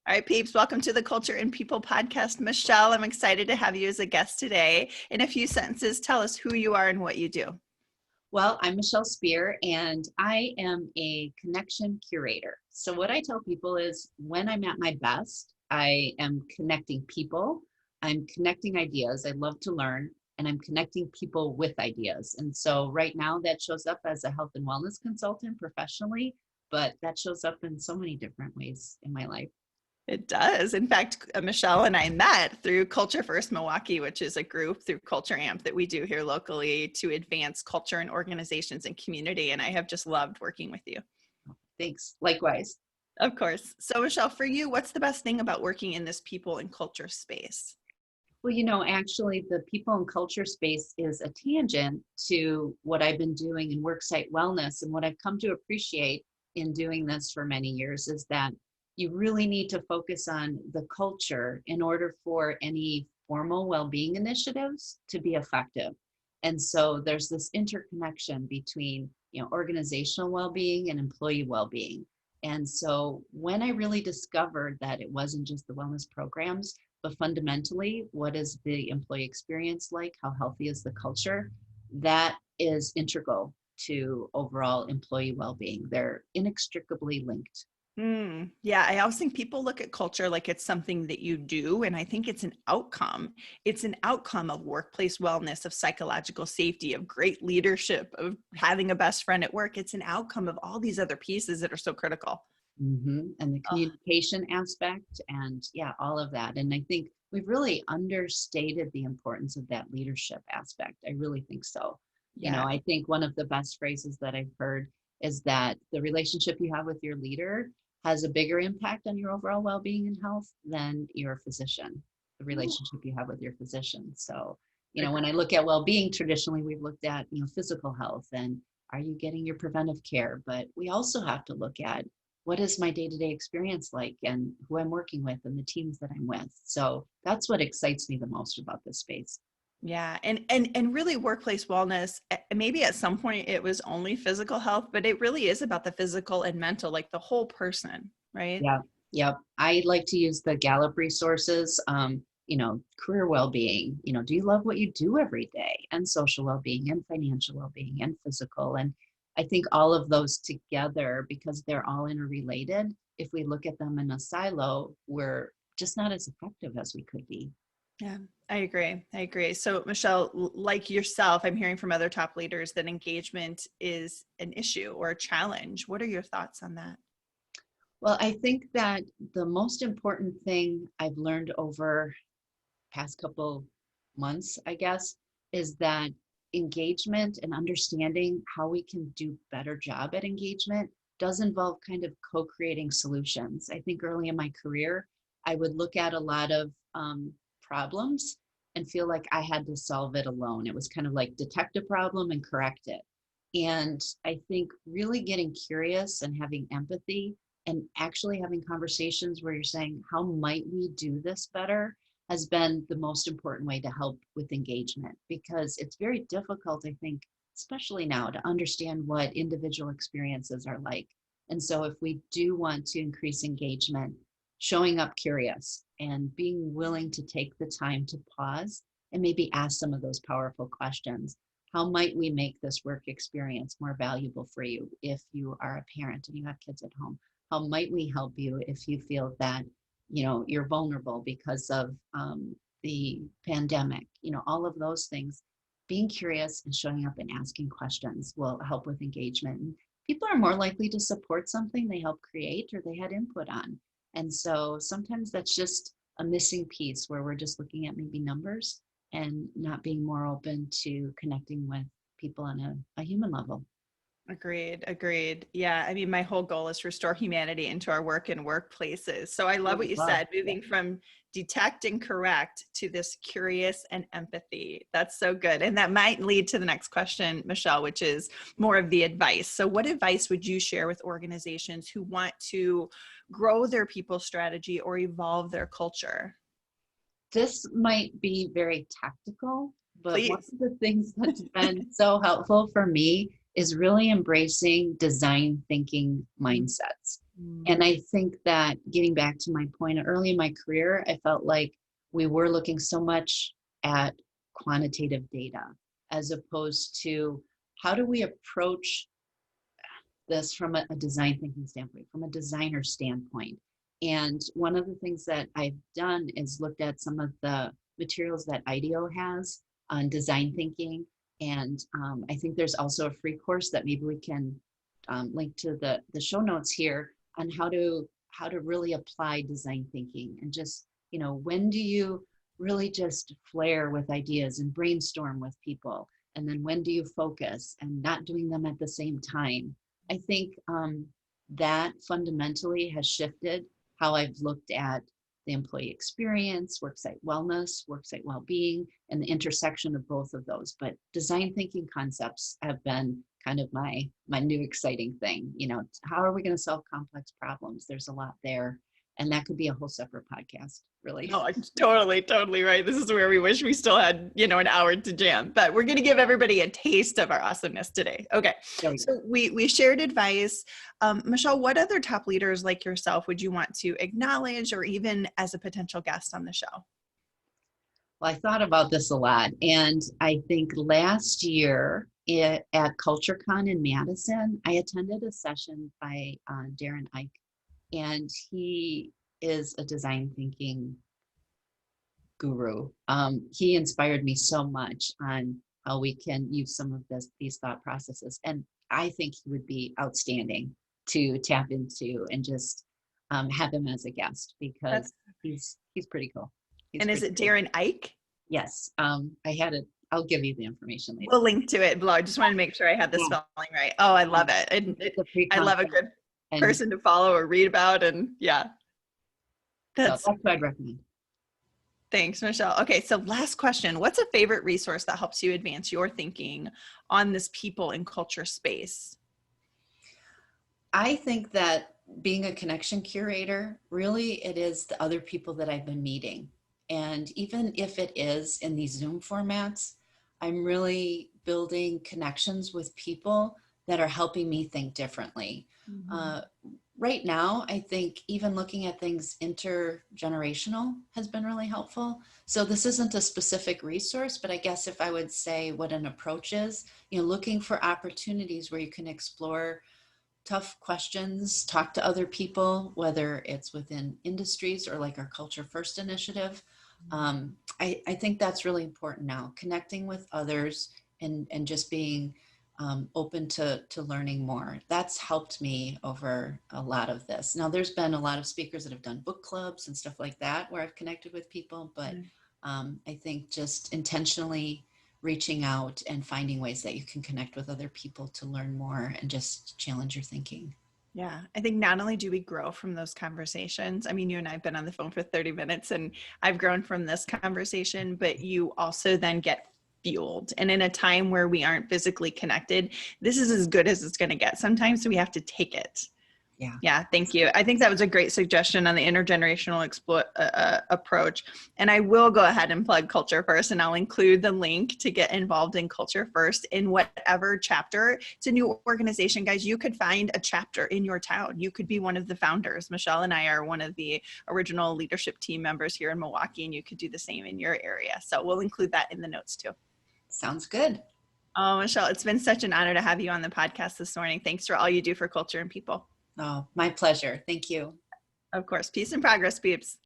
All right, peeps, welcome to the Culture and People podcast. Michelle, I'm excited to have you as a guest today. In a few sentences, tell us who you are and what you do. Well, I'm Michelle Spehr, and I am a connection curator. So what I tell people is when I'm at my best, I am connecting people, I'm connecting ideas. I love to learn, and I'm connecting people with ideas. And so right now that shows up as a health and wellness consultant professionally, but that shows up in so many different ways in my life. It does. In fact, Michelle and I met through CultureFirst Milwaukee, which is a group through Culture Amp that we do here locally to advance culture in organizations and community. And I have just loved working with you. Thanks. Likewise. Of course. So, Michelle, for you, what's the best thing about working in this people and culture space? Well, actually, the people and culture space is a tangent to what I've been doing in worksite wellness. And what I've come to appreciate in doing this for many years is that you really need to focus on the culture in order for any formal well-being initiatives to be effective. And so there's this interconnection between, organizational well-being and employee well-being. And so when I really discovered that it wasn't just the wellness programs, but fundamentally, what is the employee experience like? How healthy is the culture? That is integral to overall employee well-being. They're inextricably linked. Yeah, I always think people look at culture like it's something that you do, and I think it's an outcome. It's an outcome of workplace wellness, of psychological safety, of great leadership, of having a best friend at work. It's an outcome of all these other pieces that are so critical. And the communication aspect and all of that. And I think we've really understated the importance of that leadership aspect. I really think so. Yeah. I think one of the best phrases that I've heard is that the relationship you have with your leader has a bigger impact on your overall well-being and health than your physician, the relationship you have with your physician. So, when I look at well-being, traditionally we've looked at, physical health and are you getting your preventive care? But we also have to look at what is my day-to-day experience like and who I'm working with and the teams that I'm with. So that's what excites me the most about this space. Yeah. And really workplace wellness, maybe at some point it was only physical health, but it really is about the physical and mental, like the whole person, right? Yeah. Yep. I like to use the Gallup resources, career well-being, do you love what you do every day, and social well-being and financial well-being and physical. And I think all of those together, because they're all interrelated, if we look at them in a silo, we're just not as effective as we could be. Yeah, I agree. So Michelle, like yourself, I'm hearing from other top leaders that engagement is an issue or a challenge. What are your thoughts on that? Well, I think that the most important thing I've learned over past couple months, I guess, is that engagement and understanding how we can do better job at engagement does involve kind of co-creating solutions. I think early in my career, I would look at a lot of problems and feel like I had to solve it alone. It was kind of like detect a problem and correct it. And I think really getting curious and having empathy and actually having conversations where you're saying, how might we do this better, has been the most important way to help with engagement, because it's very difficult, I think, especially now, to understand what individual experiences are like. And so if we do want to increase engagement, showing up curious and being willing to take the time to pause and maybe ask some of those powerful questions. How might we make this work experience more valuable for you if you are a parent and you have kids at home? How might we help you if you feel that you're vulnerable because of the pandemic? All of those things. Being curious and showing up and asking questions will help with engagement. And people are more likely to support something they help create or they had input on. And so sometimes that's just a missing piece where we're just looking at maybe numbers and not being more open to connecting with people on a human level. Agreed. Yeah. I mean, my whole goal is to restore humanity into our work and workplaces. So I love what you said, moving from detect and correct to this curious and empathy. That's so good. And that might lead to the next question, Michelle, which is more of the advice. So what advice would you share with organizations who want to grow their people strategy or evolve their culture? This might be very tactical, but Please. one of the things that's been so helpful for me is really embracing design thinking mindsets. And I think that getting back to my point early in my career, I felt like we were looking so much at quantitative data as opposed to how do we approach this from a design thinking standpoint, from a designer standpoint. And one of the things that I've done is looked at some of the materials that IDEO has on design thinking. And I think there's also a free course that maybe we can link to the show notes here on how to really apply design thinking. And just, you know, when do you really just flare with ideas and brainstorm with people? And then when do you focus and not doing them at the same time? I think that fundamentally has shifted how I've looked at the employee experience, worksite wellness, worksite well-being, and the intersection of both of those. But design thinking concepts have been kind of my new exciting thing. You know, how are we going to solve complex problems? There's a lot there. And that could be a whole separate podcast, really. No, I'm totally right. This is where we wish we still had, you know, an hour to jam, but we're going to give everybody a taste of our awesomeness today. Okay. So we shared advice. Michelle, what other top leaders like yourself would you want to acknowledge or even as a potential guest on the show? Well, I thought about this a lot. And I think last year at CultureCon in Madison, I attended a session by Darren Ike. And he is a design thinking guru. He inspired me so much on how we can use some of these thought processes. And I think he would be outstanding to tap into and just have him as a guest because he's pretty cool. And is it Darren Ike? Yes. I had it. I'll give you the information later. We'll link to it below. I just wanted to make sure I had the spelling right. Oh, I love it. I love a good person to follow or read about. And yeah, that's what I'd recommend. Thanks, Michelle. Okay, so last question. What's a favorite resource that helps you advance your thinking on this people and culture space? I think that being a connection curator, really it is the other people that I've been meeting. And even if it is in these Zoom formats, I'm really building connections with people that are helping me think differently. Mm-hmm. Right now, I think even looking at things intergenerational has been really helpful. So this isn't a specific resource, but I guess if I would say what an approach is, you know, looking for opportunities where you can explore tough questions, talk to other people, whether it's within industries or like our CultureFirst initiative. I think that's really important now, connecting with others and just being open to learning more. That's helped me over a lot of this. Now, there's been a lot of speakers that have done book clubs and stuff like that where I've connected with people, but I think just intentionally reaching out and finding ways that you can connect with other people to learn more and just challenge your thinking. Yeah, I think not only do we grow from those conversations, I mean, you and I have been on the phone for 30 minutes and I've grown from this conversation, but you also then get fueled. And in a time where we aren't physically connected, this is as good as it's going to get. Sometimes we have to take it. Yeah. Thank you. I think that was a great suggestion on the intergenerational approach. And I will go ahead and plug CultureFirst, and I'll include the link to get involved in CultureFirst in whatever chapter. It's a new organization, guys. You could find a chapter in your town. You could be one of the founders. Michelle and I are one of the original leadership team members here in Milwaukee, and you could do the same in your area. So we'll include that in the notes too. Sounds good. Oh, Michelle, it's been such an honor to have you on the podcast this morning. Thanks for all you do for culture and people. Oh, my pleasure. Thank you. Of course. Peace and progress, peeps.